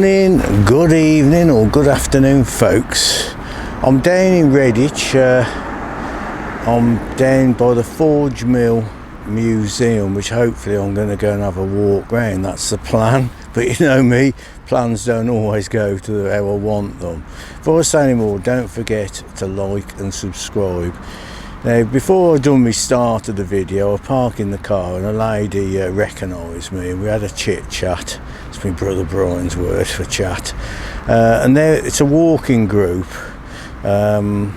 morning, good evening or good afternoon folks. I'm down in Redditch. I'm down by the Forge Mill Museum, which hopefully I'm going to go and have a walk round. That's the plan, but you know me, plans don't always go to how I want them. Before I say any more, don't forget to like and subscribe. Now, before I done my start of the video, I was parking the car and a lady recognised me and we had a chit chat. It's my brother Brian's word for chat. And it's a walking group, and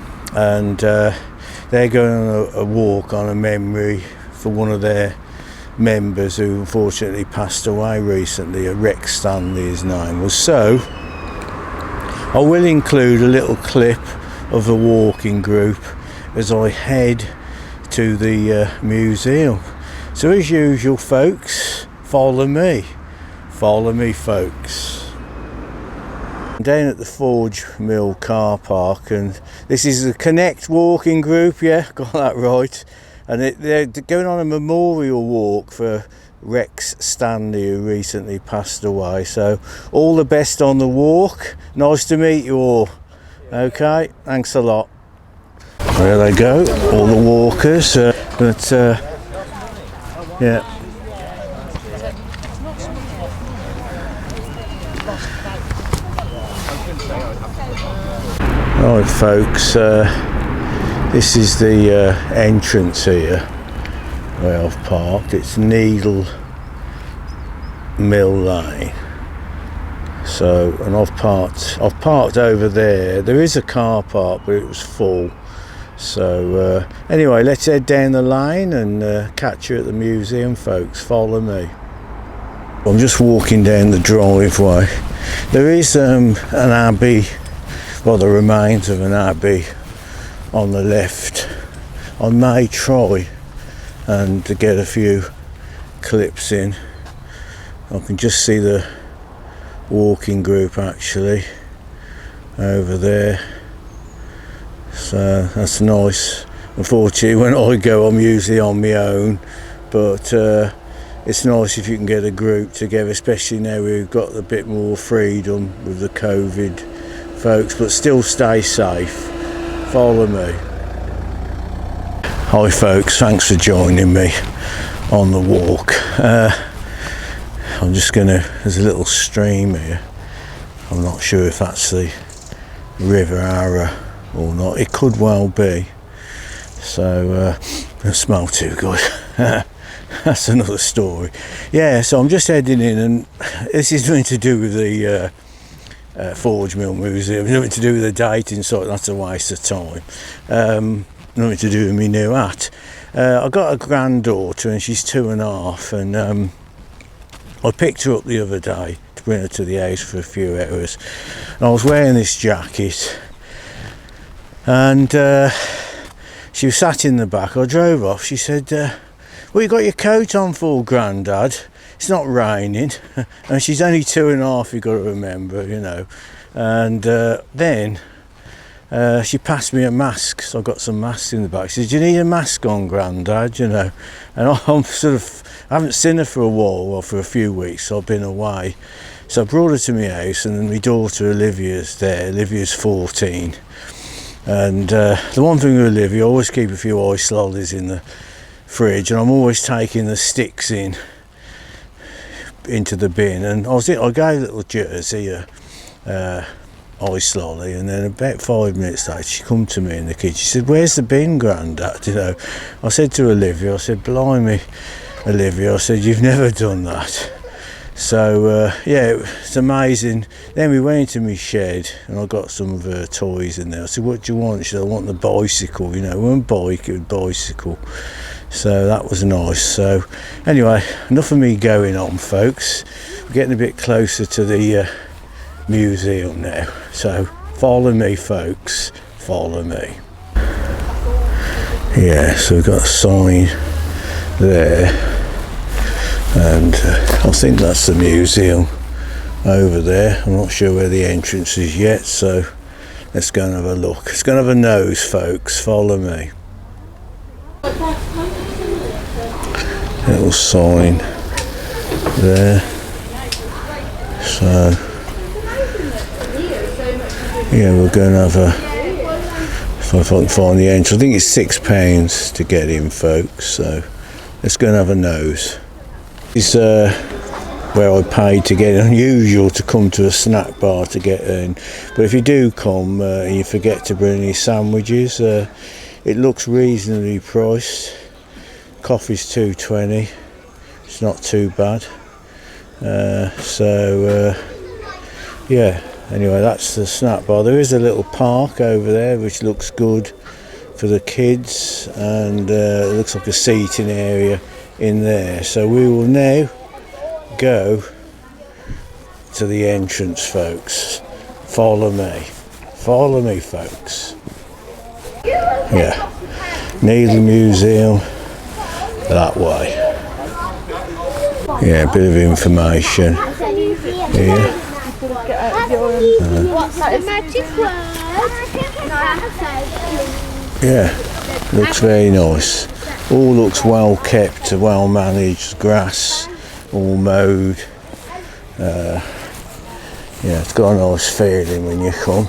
they're going on a walk on a memory for one of their members who unfortunately passed away recently. Rex Stanley, his name was. So I will include a little clip of the walking group as I head to the museum. So as usual folks, follow me folks. I'm down at the Forge Mill car park, and this is a Connect walking group, yeah, got that right, and they're going on a memorial walk for Rex Stanley, who recently passed away. So all the best on the walk. Nice to meet you all. Okay, thanks a lot. There they go, all the walkers, yeah. Right folks, this is the entrance here where I've parked. It's Needle Mill Lane. So, and I've parked over there. There is a car park, but it was full. So anyway, let's head down the lane and catch you at the museum folks. Follow me. I'm just walking down the driveway. There is an abbey, well, the remains of an abbey on the left. I may try and to get a few clips in. I can just see the walking group actually over there. So that's nice. Unfortunately, when I go, I'm usually on my own, but it's nice if you can get a group together, especially now we've got a bit more freedom with the COVID, folks. But still, stay safe. Follow me. Hi, folks. Thanks for joining me on the walk. I'm just gonna. There's a little stream here. I'm not sure if that's the River Ara or not. It could well be. So it smells too good. That's another story. Yeah, so I'm just heading in, and this is nothing to do with the Forge Mill Museum, nothing to do with the dating site. That's a waste of time. Nothing to do with my new hat. I got a granddaughter and she's 2.5, and I picked her up the other day to bring her to the house for a few hours, and I was wearing this jacket, and she was sat in the back. I drove off. She said, "What you got your coat on for, Grandad? It's not raining." And she's only 2.5, you got to remember, you know. And then she passed me a mask, so I got some masks in the back. She said, "Do you need a mask on, Grandad?" You know. And I'm sort of, I haven't seen her for a while, well, for a few weeks, so I've been away. So I brought her to my house, and then my daughter Olivia's there. Olivia's 14. And the one thing with Olivia, I always keep a few ice lollies in the fridge, and I'm always taking the sticks into the bin. And I gave little Jersey a ice lolly, and then about 5 minutes later she come to me in the kitchen. She said, "Where's the bin, Grandad?" You know, I said to Olivia, I said, "Blimey, Olivia," I said, "you've never done that." So yeah, it's amazing. Then we went into my shed and I got some of her toys in there. I said, "What do you want?" She said, "I want the bicycle." You know, it wasn't bike, it was bicycle. So that was nice. So anyway, enough of me going on, folks. We're getting a bit closer to the museum now. So follow me, folks. Follow me. Yeah, so we've got a sign there. And I think that's the museum over there. I'm not sure where the entrance is yet, so let's go and have a look. Let's go and have a nose, folks. Follow me. Little sign there. So Yeah, we're going to have a, if I can find the entrance, I think it's £6 to get in, folks, so let's go and have a nose. This is where I paid to get in. Unusual to come to a snack bar to get in, but if you do come and you forget to bring any sandwiches, it looks reasonably priced. Coffee's £2.20, it's not too bad. Yeah, anyway, that's the snack bar. There is a little park over there which looks good for the kids, and it looks like a seating area in there. So we will now go to the entrance, folks. Follow me, folks. Yeah, Needle Museum, that way. Yeah, a bit of information here. What's the magic word? Yeah, looks very nice. All looks well kept, well managed. Grass all mowed. Yeah, it's got a nice feeling when you come.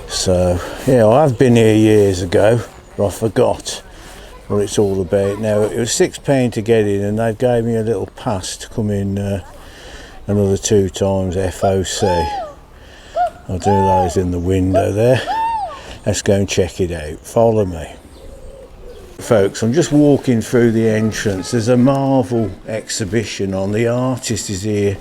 So yeah, I have been here years ago, but I forgot what it's all about now. It was £6 to get in, and they gave me a little pass to come in another 2 times FOC. I'll do those in the window there. Let's go and check it out. Follow me. Folks, I'm just walking through the entrance. There's a Marvel exhibition on. The artist is here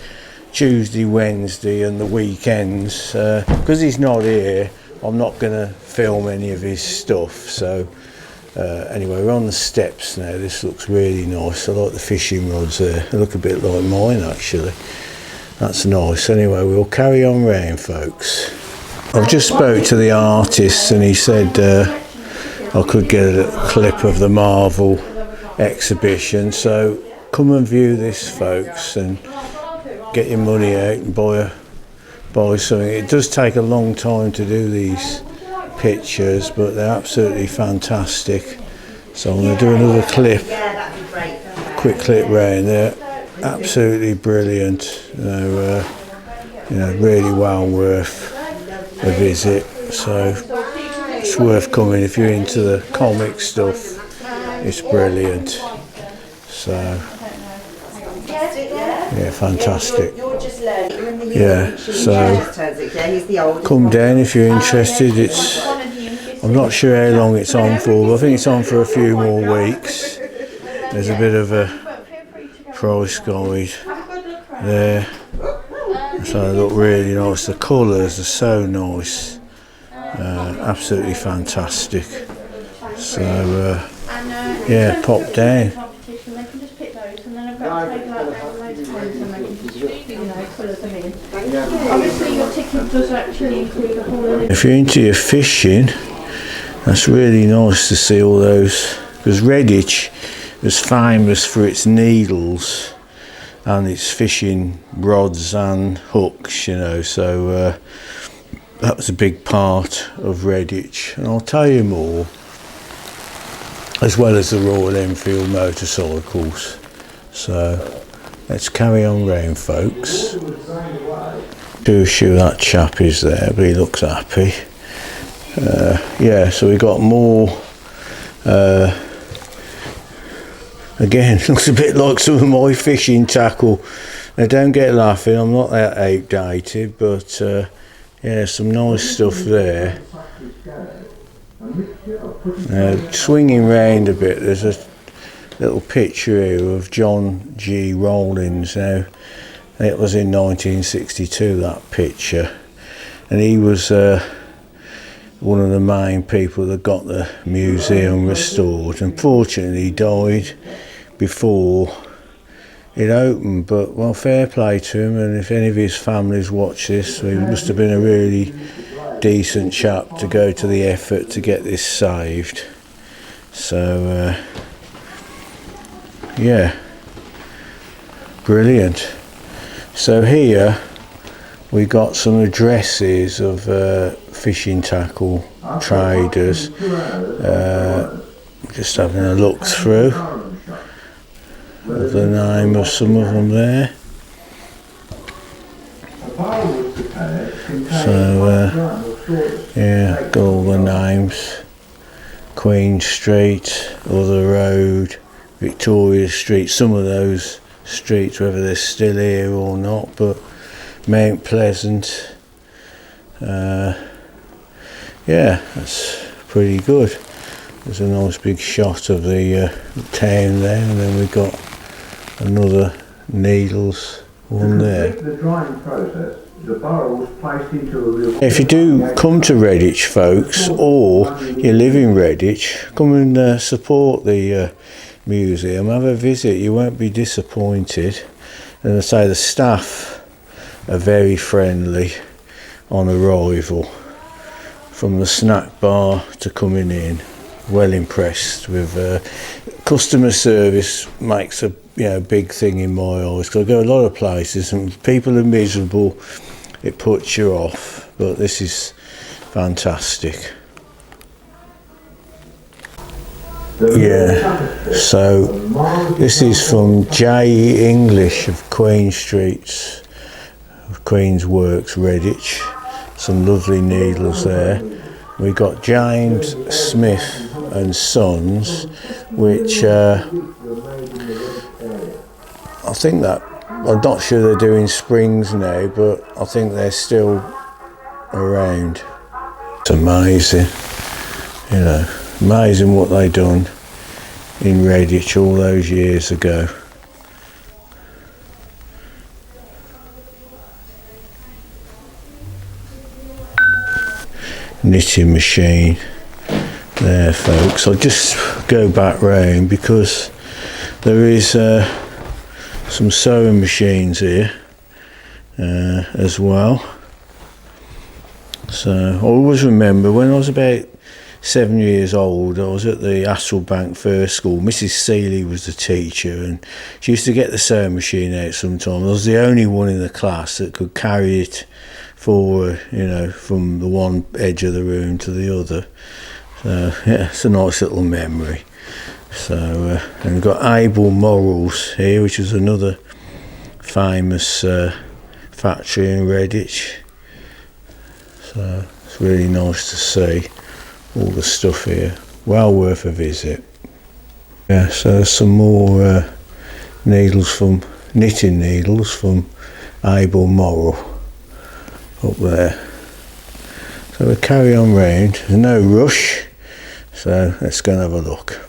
Tuesday, Wednesday and the weekends. Because he's not here, I'm not going to film any of his stuff. So anyway, we're on the steps now. This looks really nice. I like the fishing rods there. They look a bit like mine, actually. That's nice. Anyway, we'll carry on round, folks. I've just spoke to the artist, and he said I could get a little clip of the Marvel exhibition. So come and view this, folks, and get your money out and buy something. It does take a long time to do these pictures, but they're absolutely fantastic. So I'm going to do another clip, quick clip round there. Absolutely brilliant. Really well worth a visit. So it's worth coming if you're into the comic stuff. It's brilliant. So yeah, fantastic. Yeah, so come down if you're interested. I'm not sure how long it's on for, but I think it's on for a few more weeks. There's a bit of a price guide there. So they look really nice. The colours are so nice. Absolutely fantastic. So yeah, pop down. If you're into your fishing, that's really nice to see all those, because Redditch is famous for its needles and its fishing rods and hooks, so that was a big part of Redditch, and I'll tell you more, as well as the Royal Enfield motorcycles. So let's carry on round, folks. Too sure that chap is there, but he looks happy. Yeah, so we got more. Again, looks a bit like some of my fishing tackle. Now don't get laughing, I'm not that outdated, but yeah, some nice stuff there. Swinging round a bit, there's a little picture here of John G. Rawlins. Now, it was in 1962, that picture, and he was one of the main people that got the museum restored. Unfortunately, he died before it opened, but well, fair play to him, and if any of his families watch this, he must have been a really decent chap to go to the effort to get this saved. So yeah, brilliant. So here we got some addresses of fishing tackle traders. Just having a look through of the name of some of them there. So Yeah, got all the names. Queen Street, Other Road, Victoria Street, some of those streets, whether they're still here or not, but Mount Pleasant. Yeah, that's pretty good. There's a nice big shot of the town there, and then we've got another Needles one there. The drying process, the borough was placed into a real... If you do come to Redditch, folks, or you live in Redditch, come and support the museum, have a visit, you won't be disappointed. And I say the staff are very friendly on arrival, from the snack bar to coming in. Well impressed with customer service. Makes a big thing in my eyes, because I go a lot of places and people are miserable, it puts you off, but this is fantastic. Yeah, so this is from J English of Queen Street's, Queen's Works, Redditch. Some lovely needles there. We got James Smith and Sons, which I think that, I'm not sure they're doing springs now, but I think they're still around. It's amazing, amazing what they done in Redditch all those years ago. Knitting machine there, folks. I'll just go back round because there is some sewing machines here as well. So I always remember when I was about 7 years old, I was at the Hasselbank First School. Mrs. Seeley was the teacher, and she used to get the sewing machine out sometimes. I was the only one in the class that could carry it forward, from the one edge of the room to the other. So yeah, it's a nice little memory. So and we've got Abel Morals here, which is another famous factory in Redditch. So it's really nice to see all the stuff here. Well worth a visit. Yeah, so there's some more knitting needles from Abel Morrow up there. So we'll carry on round. There's no rush, so let's go and have a look.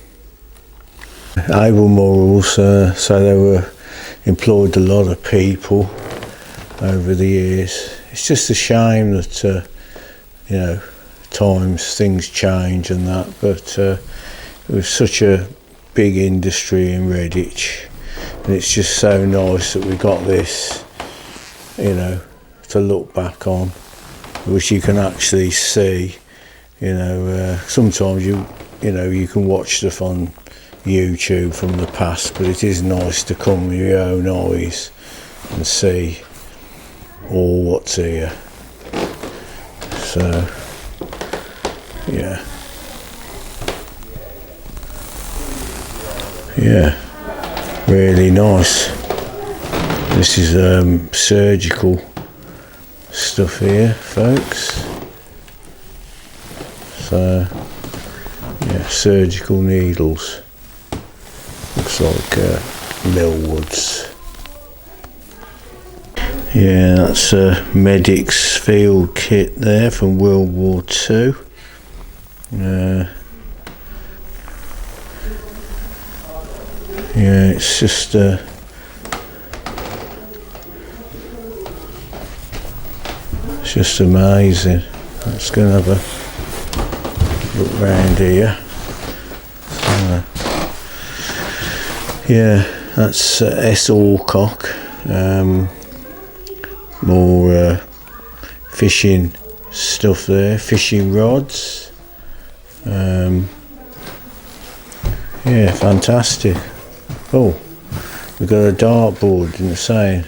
Abel Morals, so they employed a lot of people over the years. It's just a shame that things change and that, but it was such a big industry in Redditch, and it's just so nice that we got this, to look back on, which you can actually see. Sometimes you can watch stuff on YouTube from the past, but it is nice to come with your own eyes and see all what's here. So yeah, really nice. This is surgical stuff here, folks. So yeah, surgical needles. Looks like Millwoods. Yeah, that's a medic's field kit there from World War II. Yeah, it's just amazing. Let's go and have a look round here. Yeah, that's S. Alcock. More fishing stuff there, fishing rods. Yeah, fantastic. Oh, we've got a dartboard, didn't I say?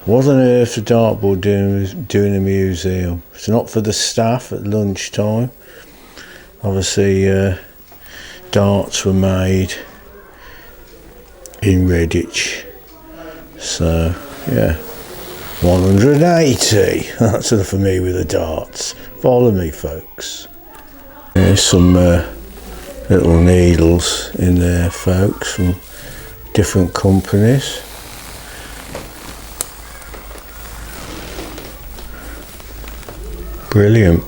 What on earth a dartboard doing in a museum? It's not for the staff at lunchtime. Obviously, darts were made in Redditch. So, yeah, 180. That's enough for me with the darts. Follow me, folks. There's some little needles in there, folks, from different companies. Brilliant.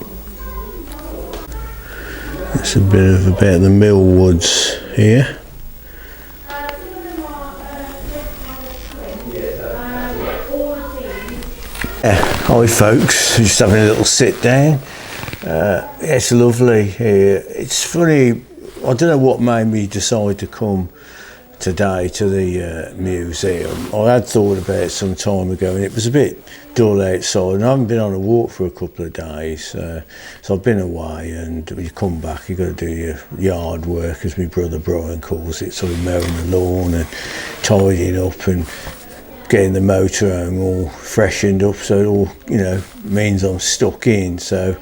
It's a bit of the Millwoods here. Hi folks, just having a little sit down. It's lovely here. It's funny, I don't know what made me decide to come today to the museum. I had thought about it some time ago and it was a bit dull outside and I haven't been on a walk for a couple of days. So I've been away, and when you come back you've got to do your yard work, as my brother Brian calls it, sort of mowing the lawn and tidying up and getting the motorhome all freshened up, so it all, you know, means I'm stuck in. So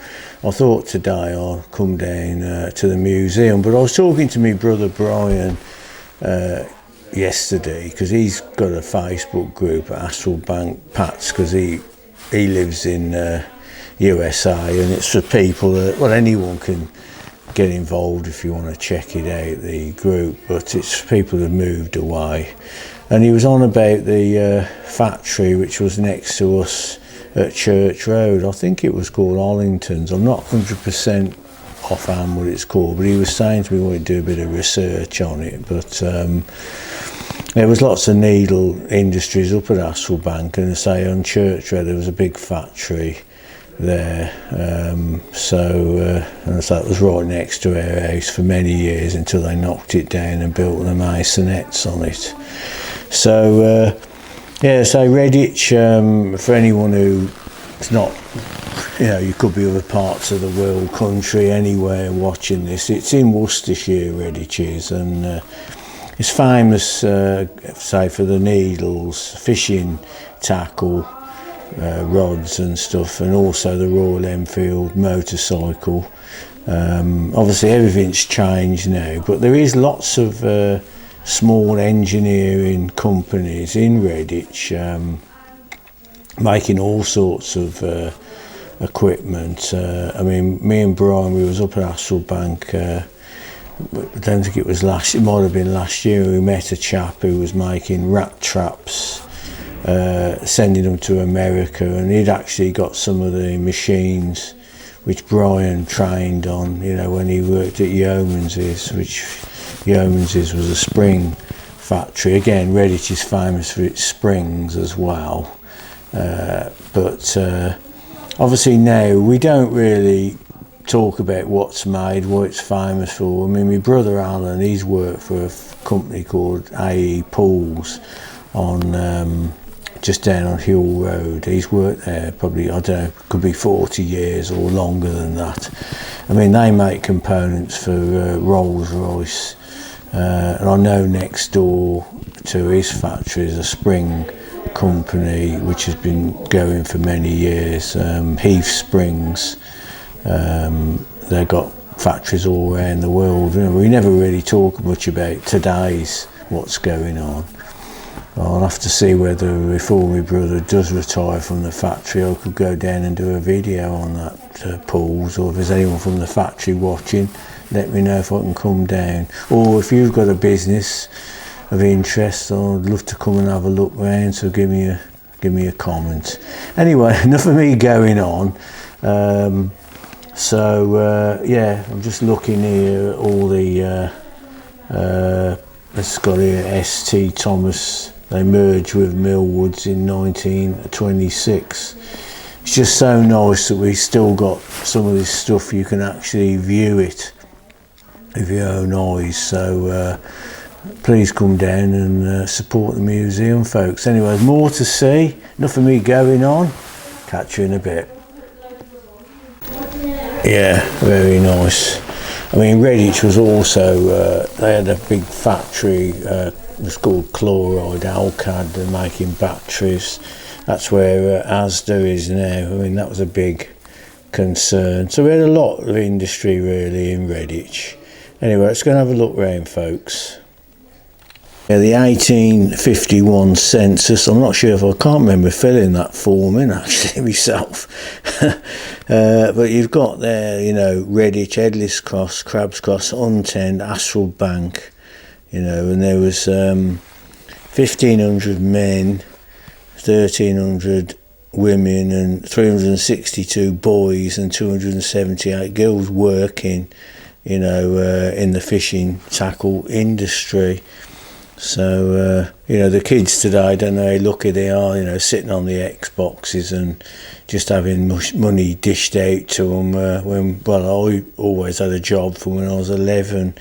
I thought today I'll come down to the museum. But I was talking to my brother Brian yesterday, because he's got a Facebook group at Hasselbank Pats, because he lives in USA, and it's for people that, well, anyone can get involved if you want to check it out, the group, but it's for people that moved away. And he was on about the factory which was next to us at Church Road. I think it was called Ollington's. I'm not 100% offhand what it's called, but he was saying to me we wanted to do a bit of research on it. But there was lots of needle industries up at Hasselbank, and I say on Church Road there was a big factory there. And so it was right next to our house for many years until they knocked it down and built the maisonettes on it. So yeah, so Redditch, for anyone who's not, you know, you could be other parts of the world, country, anywhere watching this. It's in Worcestershire, Redditch is, and it's famous, say, for the needles, fishing tackle, rods and stuff, and also the Royal Enfield motorcycle. Obviously everything's changed now, but there is lots of small engineering companies in Redditch making all sorts of equipment. I mean, me and Brian, we was up at Hasselbank, I don't think it was it might have been last year, we met a chap who was making rat traps, sending them to America, and he'd actually got some of the machines which Brian trained on, you know, when he worked at Yeomans's, which Yeomans's was a spring factory. Again, Redditch is famous for its springs as well. But obviously now we don't really talk about what's made, what it's famous for. I mean, my brother Alan, he's worked for a company called AE Pools on just down on Hill Road. He's worked there probably, I don't know, could be 40 years or longer than that. I mean, they make components for Rolls Royce. And I know next door to his factory is a spring company which has been going for many years, Heath Springs. They've got factories all around the world. You know, we never really talk much about today's what's going on. I'll have to see whether before my brother does retire from the factory I could go down and do a video on that pools, or if there's anyone from the factory watching, let me know if I can come down. Or if you've got a business of interest, I'd love to come and have a look round, so give me a comment. Anyway, enough of me going on. Yeah, I'm just looking here at all the it's got here ST Thomas. They merged with Millwoods in 1926. It's just so nice that we've still got some of this stuff. You can actually view it with your own eyes. So please come down and support the museum, folks. Anyway, more to see. Enough of me going on. Catch you in a bit. Yeah, very nice. I mean, Redditch was also, they had a big factory, it was called Chloride Alcad, they're making batteries. That's where Asda is now. I mean, that was a big concern. So we had a lot of industry really in Redditch. Anyway, let's go and have a look round, folks. Yeah, the 1851 census, I'm not sure if I can't remember filling that form in actually myself. But you've got there, you know, Redditch, Headless Cross, Crab's Cross, Untend, Astral Bank, you know, and there was 1,500 men, 1,300 women and 362 boys and 278 girls working, you know, in the fishing tackle industry. So, you know, the kids today, I don't know how lucky they are, you know, sitting on the Xboxes and just having money dished out to them when, well, I always had a job from when I was 11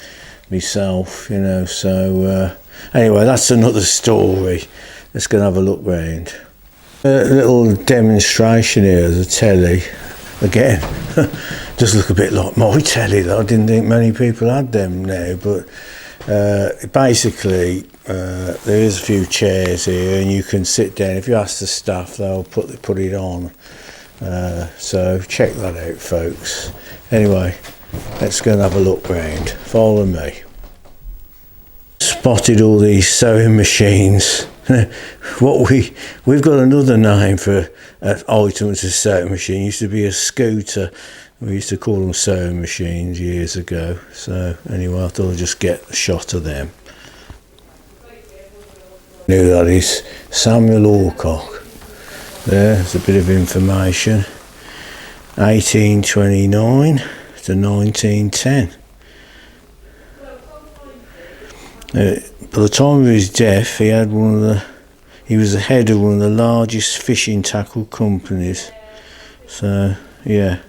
myself, you know, so anyway, that's another story. Let's go and have a look round. A little demonstration here of the telly. Again, does look a bit like my telly though. I didn't think many people had them now, but basically there is a few chairs here and you can sit down. If you ask the staff, they'll put it on. So check that out, folks. Anyway, let's go and have a look round. Follow me. Spotted all these sewing machines. We've got another name for an item that's a sewing machine. It used to be a scooter. We used to call them sewing machines years ago. So anyway, I thought I'd just get a shot of them. Knew that is Samuel Alcock. There's a bit of information. 1829 to 1910. By the time of his death, he was the head of one of the largest fishing tackle companies. So yeah,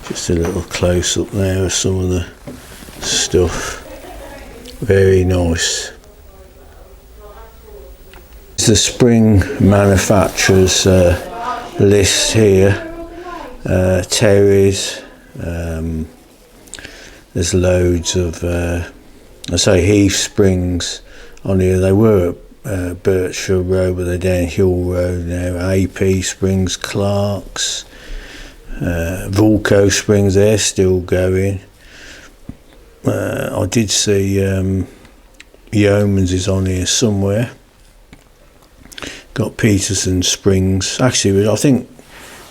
just a little close up there of some of the stuff. Very nice. It's the spring manufacturers list here. Terry's. There's loads of, I say Heath Springs on here. They were at Birchfield Road, but they're down Hill Road now. AP Springs, Clark's, Vulco Springs, they're still going. I did see Yeoman's is on here somewhere. Got Peterson Springs. Actually, I think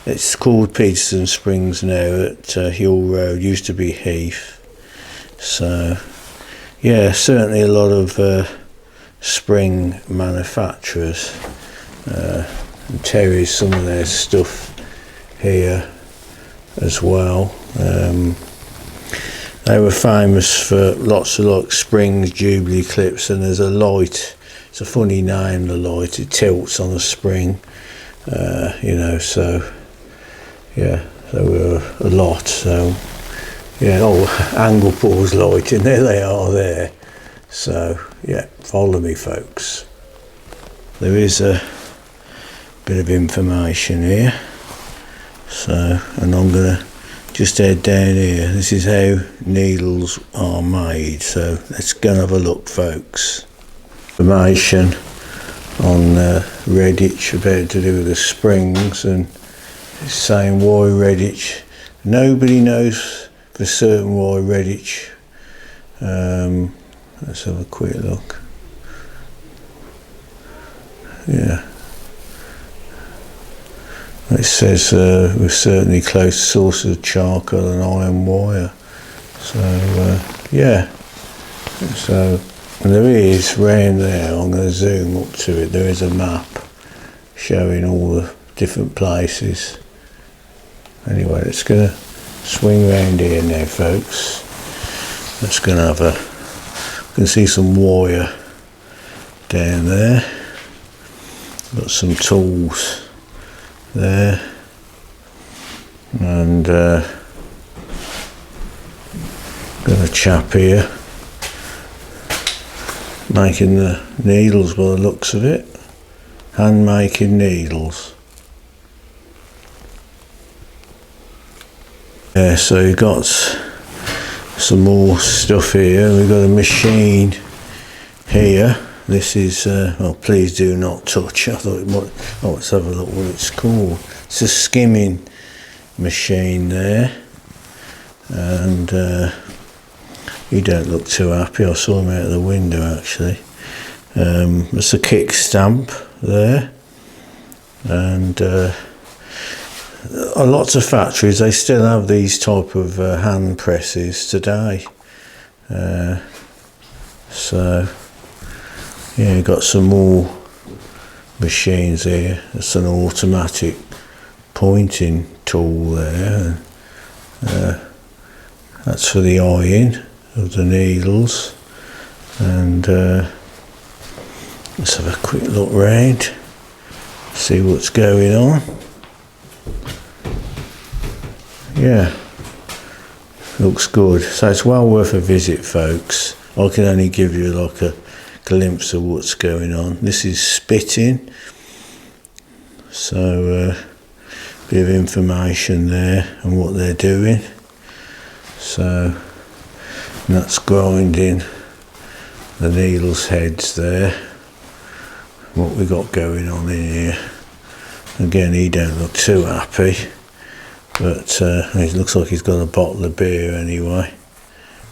it's called Peterson Springs now at Hill Road. Used to be Heath. So, yeah, certainly a lot of spring manufacturers. And Terry's some of their stuff here as well. They were famous for lots of like springs, Jubilee clips, and there's a light. It's a funny name, the light. It tilts on a spring, you know. So, yeah, there were a lot. So. Yeah, angle pause lighting, there they are there. So, yeah, follow me, folks. There is a bit of information here. So, and I'm going to just head down here. This is how needles are made. So, let's go and have a look, folks. Information on Redditch about to do with the springs, and it's saying why Redditch. Nobody knows for certain why Redditch. Let's have a quick look. Yeah. It says we're certainly close source of charcoal and iron wire. So yeah. So there is round there. I'm going to zoom up to it. There is a map showing all the different places. Anyway, let's go swing round here now, folks. Let's go and have a. You can see some wire down there. Got some tools there, and got a chap here making the needles by the looks of it. Hand making needles. Yeah, so you've got some more stuff here. We've got a machine here. This is, well, please do not touch. I thought it might, oh, let's have a look what it's called. It's a skimming machine there. And He don't look too happy. I saw him out of the window actually. There's a kick stamp there, and lots of factories, they still have these type of hand presses today. So yeah, got some more machines here. It's an automatic pointing tool there. That's for the eyeing of the needles. And let's have a quick look round, see what's going on. Yeah, looks good. So it's well worth a visit, folks. I can only give you like a glimpse of what's going on. This is spitting, so bit of information there on what they're doing. So that's grinding the needles heads there. What we got going on in here. Again, he don't look too happy, but it looks like he's got a bottle of beer anyway.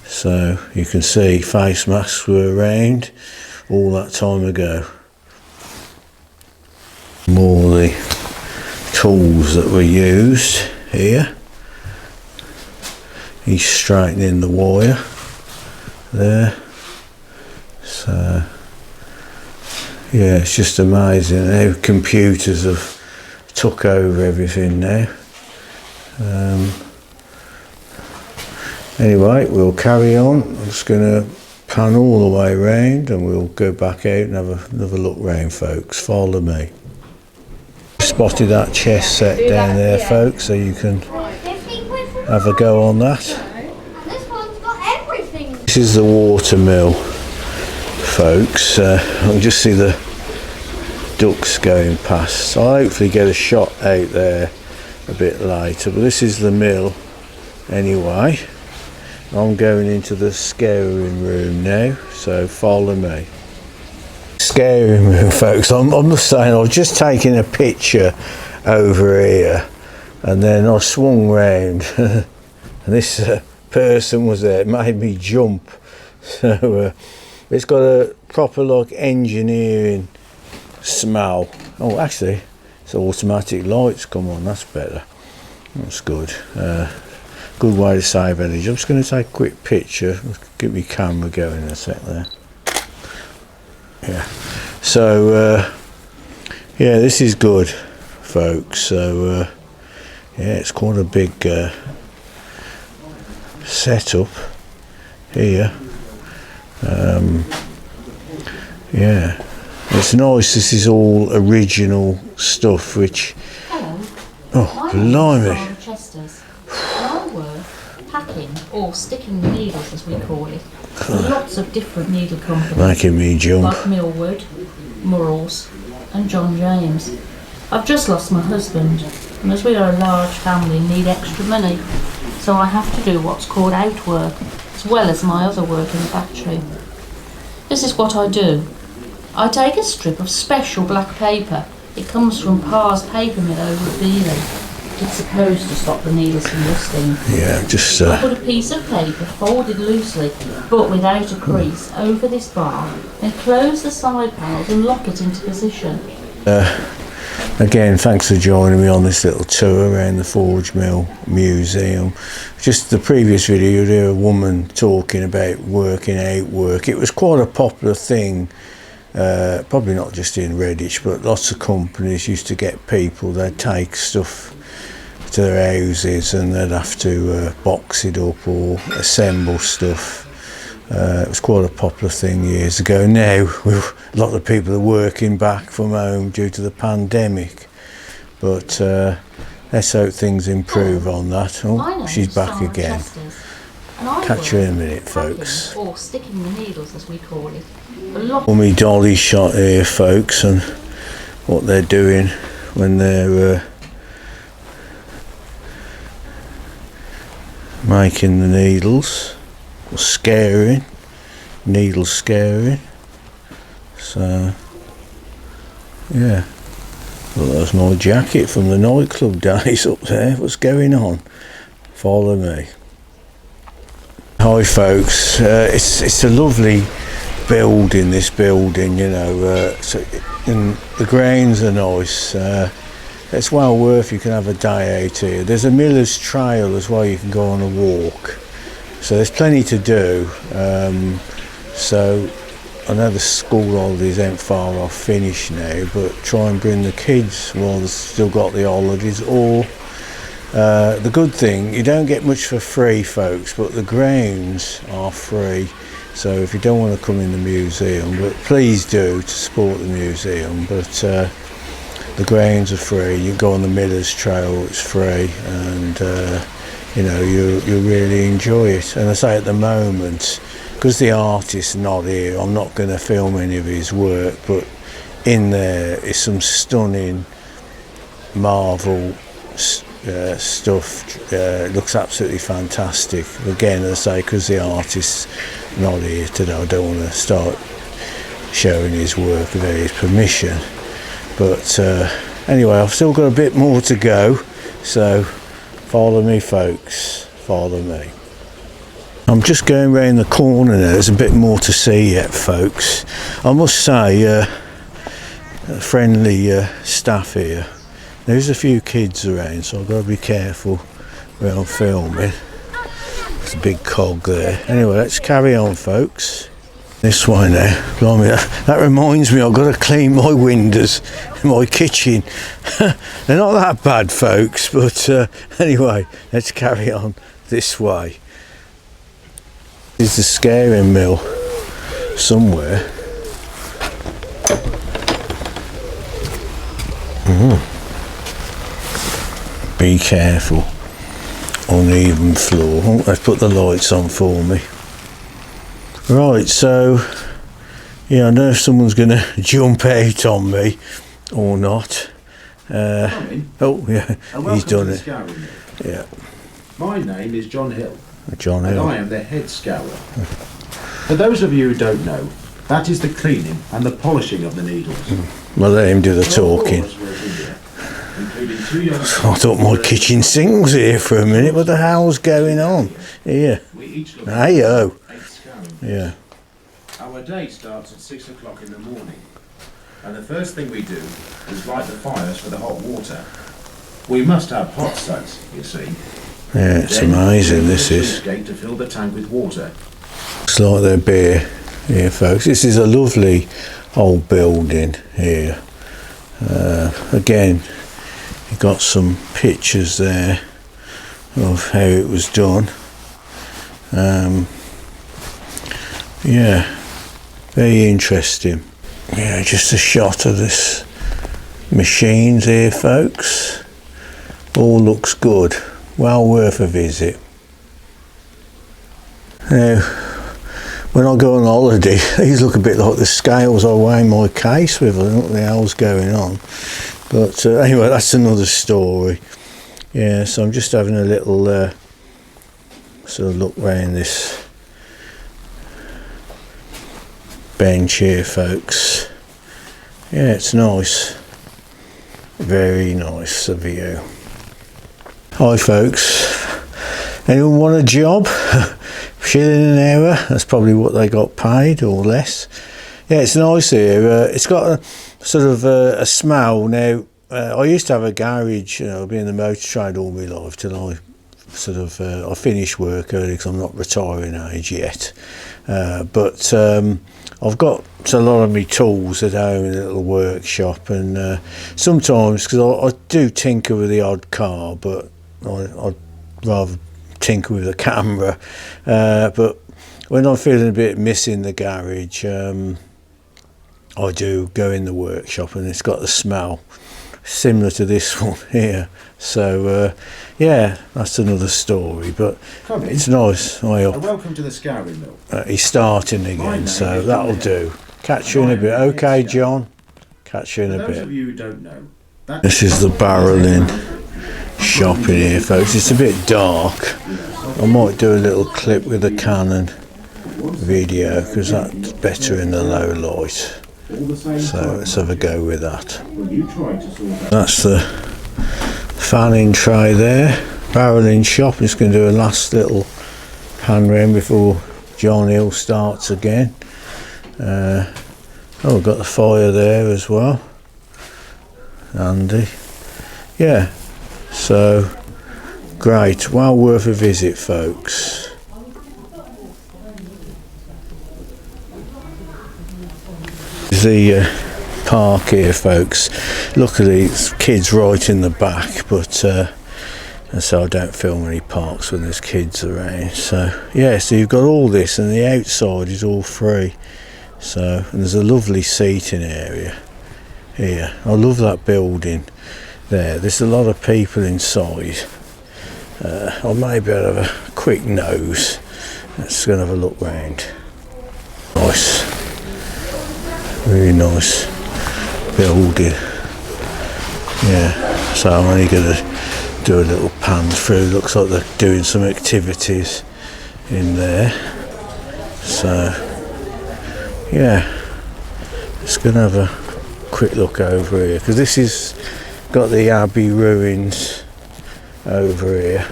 So you can see face masks were around all that time ago. More the tools that were used here. He's straightening the wire there. So yeah, it's just amazing how computers have took over everything now. Anyway, we'll carry on. I'm just going to pan all the way around and we'll go back out and have another look round, folks. Follow me. Spotted that chest set down there, folks, so you can have a go on that. This is the water mill, folks. I can just see the ducks going past. I'll hopefully get a shot out there a bit later, but this is the mill anyway. I'm going into the scouring room now, so follow me. Scouring room, folks. I must say, I was just taking a picture over here and then I swung round and this person was there. It made me jump. So it's got a proper like engineering smell. Oh, actually it's automatic lights come on. That's better. That's good. Good way to save energy. I'm just going to take a quick picture. Get my camera going in a sec there. Yeah. So yeah, this is good, folks. So yeah, it's quite a big setup here. Yeah, it's nice. This is all original stuff, which oh blimey. Packing or sticking the needles, as we call it. Lots of different needle companies. Making me jump. Like Millwood, Murrells and John James. I've just lost my husband, and as we are a large family and need extra money, so I have to do what's called outwork, as well as my other work in the factory. This is what I do. I take a strip of special black paper. It comes from Parr's paper mill over at Beeley. It's supposed to stop the needles from rusting. Yeah, just I put a piece of paper folded loosely, but without a crease, over this bar, and close the side panels and lock it into position. Again, thanks for joining me on this little tour around the Forge Mill Museum. Just the previous video, you'd hear a woman talking about working out work. It was quite a popular thing, probably not just in Redditch, but lots of companies used to get people, they'd take stuff to their houses and they'd have to box it up or assemble stuff. It was quite a popular thing years ago. Now a lot of people are working back from home due to the pandemic, but let's hope things improve on that. Oh, she's back again. Catch her in a minute, folks. Or sticking the needles, as we call it. Me dolly shot here, folks, and what they're doing when they're making the needles, or scouring, needle scouring. So yeah, well, that was my jacket from the nightclub days up there. What's going on? Follow me. Hi folks, it's a lovely building, this building, you know, and the grounds are nice. It's well worth, you can have a day out here. There's a Miller's Trail as well, you can go on a walk. So there's plenty to do. So I know the school holidays ain't far off finished now, but try and bring the kids while they've still got the holidays. Or the good thing, you don't get much for free folks, but the grounds are free. So if you don't want to come in the museum, but please do to support the museum, but the grounds are free. You go on the Miller's Trail, it's free, and you know, you really enjoy it. And I say at the moment, because the artist's not here, I'm not going to film any of his work, but in there is some stunning Marvel stuff. Looks absolutely fantastic. Again, as I say, because the artist's not here today, I don't want to start showing his work without his permission. But anyway, I've still got a bit more to go, so follow me folks, follow me. I'm just going round the corner now. There's a bit more to see yet folks. I must say, friendly staff here. There's a few kids around, so I've got to be careful where I'm filming. There's a big cog there. Anyway, let's carry on folks. This way now. Blimey, that reminds me, I've got to clean my windows in my kitchen. They're not that bad folks, but anyway, let's carry on this way. There's the scouring mill somewhere. Be careful. Uneven floor. Oh, they've put the lights on for me. Right, so yeah, I don't know if someone's going to jump out on me or not. Oh yeah, he's done it. Yeah. My name is John Hill. John Hill. And I am the head scourer. For those of you who don't know, that is the cleaning and the polishing of the needles. Well, let him do the talking. I thought my kitchen sink was here for a minute. What the hell's going on here? Hey-oh. Yeah. Our day starts at 6 o'clock in the morning, and the first thing we do is light the fires for the hot water. We must have hot suds, you see. Yeah, it's amazing. This is. Gate to fill the tank with water. Looks like their beer here, folks. This is a lovely old building here. Again, you've got some pictures there of how it was done. Yeah, very interesting. Yeah, just a shot of this machines here, folks. All looks good. Well worth a visit. Now, when I go on holiday, these look a bit like the scales I weigh my case with. I don't know what the hell's going on. But anyway, that's another story. Yeah, so I'm just having a little sort of look round this bench here, folks. Yeah, it's nice. Very nice of you. Hi folks. Anyone want a job? Shilling an hour? That's probably what they got paid, or less. Yeah, it's nice here. It's got a sort of a smell. Now, I used to have a garage, you know, being in the motor trade all my life till I sort of I finished work early because I'm not retiring age yet. But I've got a lot of my tools at home in a little workshop, and sometimes, because I do tinker with the odd car, but I'd rather tinker with the camera. But when I'm feeling a bit missing the garage, I do go in the workshop, and it's got the smell similar to this one here. So yeah, that's another story, but it's nice. Welcome to the scouring mill. He's starting again, so that'll do. Catch you in a bit. Okay, John. Catch you in a bit. For those of you who don't know, This is the barrelling shop in here, folks. It's a bit dark. I might do a little clip with the Canon video because that's better in the low light. So let's have a go with that. That's the fanning tray there. Barrelling shop. I'm just going to do a last little pan round before John Hill starts again. Oh, we've got the fire there as well. Handy. Yeah, so great, well worth a visit, folks. The park here, folks. Luckily it's kids right in the back, but so I don't film any parks when there's kids around. So yeah, so you've got all this, and the outside is all free. So, and there's a lovely seating area here. I love that building there. There's a lot of people inside. I'll maybe have a quick nose. Let's go and have a look round. Nice, really nice building. Yeah, so I'm only going to do a little pan through. Looks like they're doing some activities in there. So yeah, just going to have a quick look over here, because this is got the Abbey ruins over here.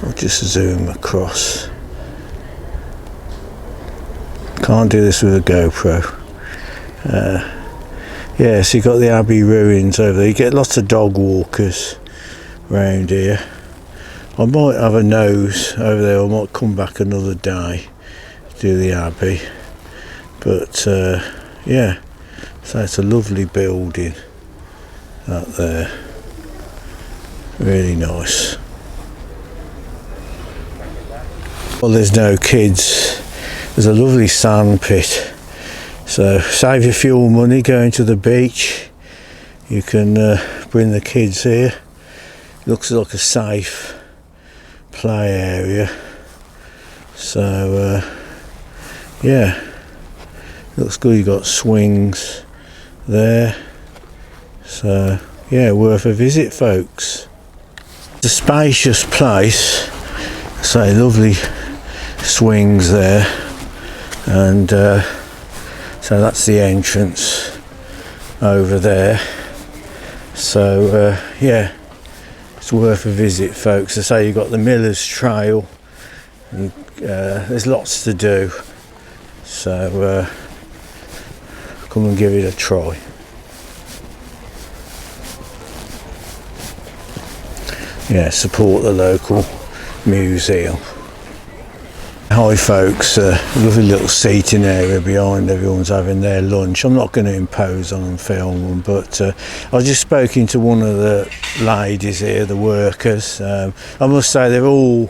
I'll just zoom across. Can't do this with a GoPro. Yeah, so you've got the Abbey ruins over there. You get lots of dog walkers around here. I might have a nose over there. I might come back another day to do the Abbey. But yeah, so it's a lovely building out there. Really nice. Well, there's no kids. There's a lovely sand pit. So save your fuel money going to the beach. You can bring the kids here. Looks like a safe play area. So yeah, looks good. You got swings there. So yeah, worth a visit, folks. It's a spacious place. So lovely swings there, and so that's the entrance over there. So yeah, it's worth a visit, folks. I say you've got the Miller's Trail, and there's lots to do, so come and give it a try. Yeah, support the local museum. Hi folks, lovely little seating area behind. Everyone's having their lunch. I'm not going to impose on them, film them, but I was just speaking to one of the ladies here, the workers. I must say they've all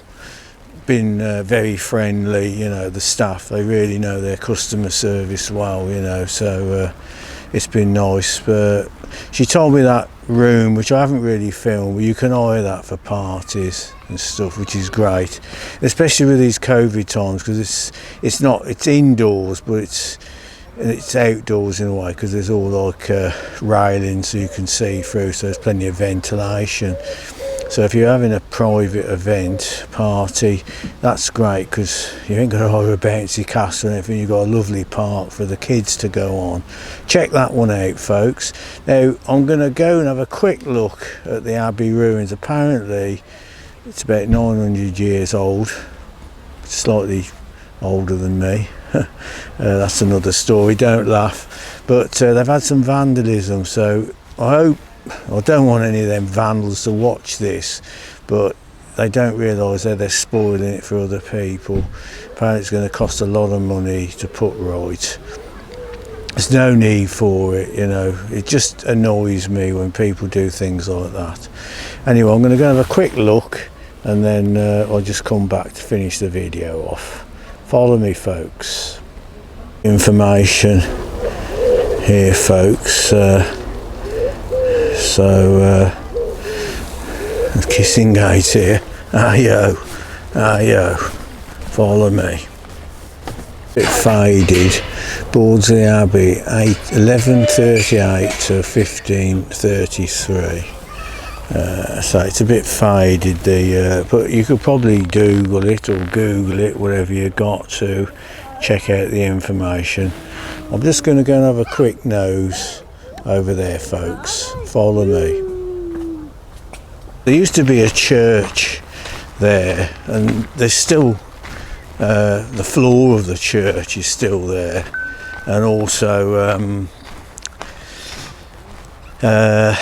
been very friendly, you know, the staff. They really know their customer service well, you know, so it's been nice. But she told me that room, which I haven't really filmed, but you can hire that for parties and stuff, which is great, especially with these COVID times, because it's indoors, but it's outdoors in a way, because there's all like railings so you can see through, so there's plenty of ventilation. So if you're having a private event, party, that's great, because you ain't got to hire a bouncy castle or anything. You've got a lovely park for the kids to go on. Check that one out, folks. Now, I'm going to go and have a quick look at the Abbey ruins. Apparently, it's about 900 years old, slightly older than me. That's another story, don't laugh. But they've had some vandalism, so I don't want any of them vandals to watch this, but they don't realise that they're spoiling it for other people. Apparently it's going to cost a lot of money to put right. There's no need for it, you know. It just annoys me when people do things like that. Anyway, I'm going to go and have a quick look, and then I'll just come back to finish the video off. Follow me, folks. Information here, folks. So Kissing Gate here. Ayo, follow me. Bit faded. Bordesley Abbey, 1138 to 1533. So it's a bit faded, but you could probably Google it or Google it, whatever you got to check out the information. I'm just going to go and have a quick nose over there, folks. Follow me. There used to be a church there, and there's still the floor of the church is still there, and also there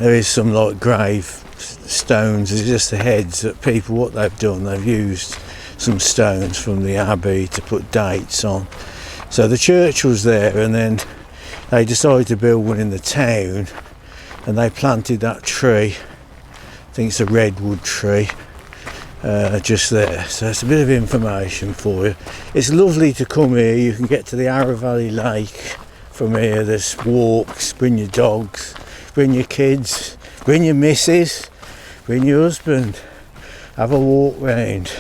is some like grave stones. It's just the heads that people, what they've done, they've used some stones from the abbey to put dates on. So the church was there, and then they decided to build one in the town, and they planted that tree. I think it's a redwood tree just there. So it's a bit of information for you. It's lovely to come here. You can get to the Arrow Valley Lake from here. There's walks. Bring your dogs, bring your kids, bring your missus, bring your husband. Have a walk round.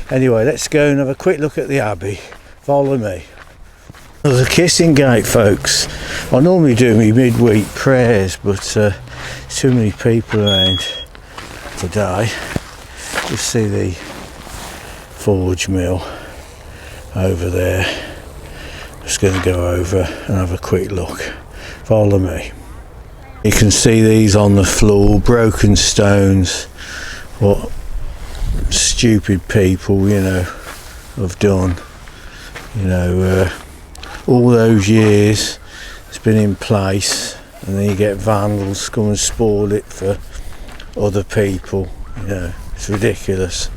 Anyway, let's go and have a quick look at the abbey. Follow me. There's a kissing gate, folks. I normally do my midweek prayers, but there's too many people around today. Just see the forge mill over there. Just going to go over and have a quick look. Follow me. You can see these on the floor, broken stones. What stupid people, you know, have done. You know, all those years it's been in place, and then you get vandals come and spoil it for other people. You know, it's ridiculous.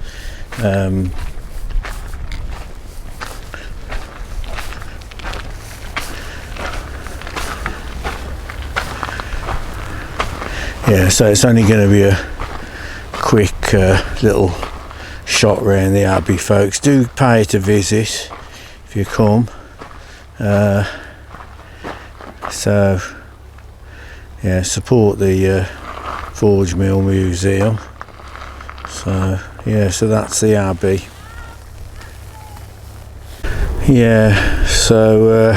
Yeah, so it's only going to be a quick little shot around the abbey, folks. Do pay it a visit if you come. So yeah, support the Forge Mill Museum. So yeah, so that's the abbey. Yeah, so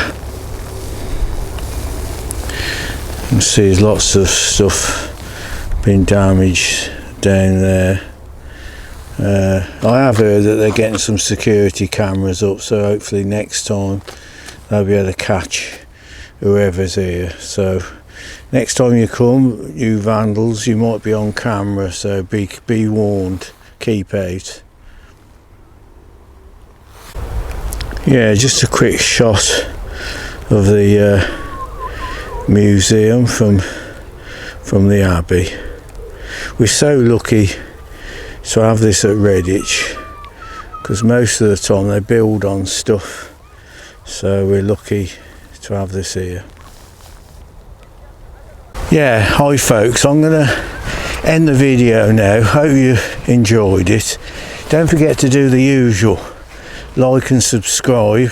you can see there's lots of stuff been damaged down there. I have heard that they're getting some security cameras up, so hopefully next time they'll be able to catch whoever's here. So next time you come, you vandals, you might be on camera, so be warned, keep out. Yeah, just a quick shot of the museum from the abbey. We're so lucky to have this at Redditch, because most of the time they build on stuff, so we're lucky to have this here. Yeah, hi folks, I'm gonna end the video now. Hope you enjoyed it. Don't forget to do the usual, like and subscribe.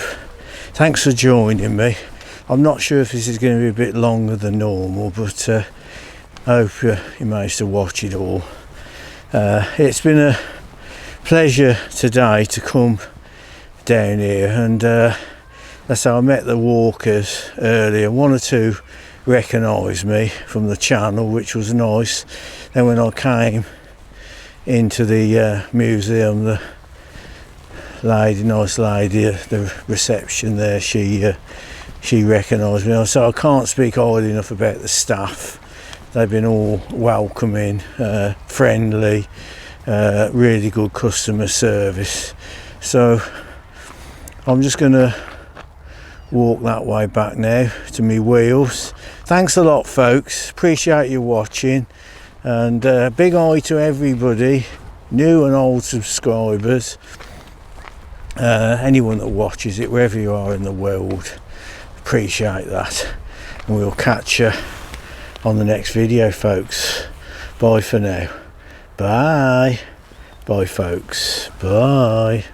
Thanks for joining me. I'm not sure if this is going to be a bit longer than normal, but I hope you managed to watch it all. It's been a pleasure today to come down here, and that's how I met the walkers earlier. One or two recognised me from the channel, which was nice. Then when I came into the museum, the lady, nice lady at the reception there, she recognised me. So I can't speak highly enough about the staff. They've been all welcoming, friendly, really good customer service. So I'm just going to walk that way back now to me wheels. Thanks a lot, folks. Appreciate you watching, and big hi to everybody, new and old subscribers, anyone that watches it, wherever you are in the world. Appreciate that, and we'll catch you on the next video, folks. Bye for now. Bye. Bye, folks. Bye.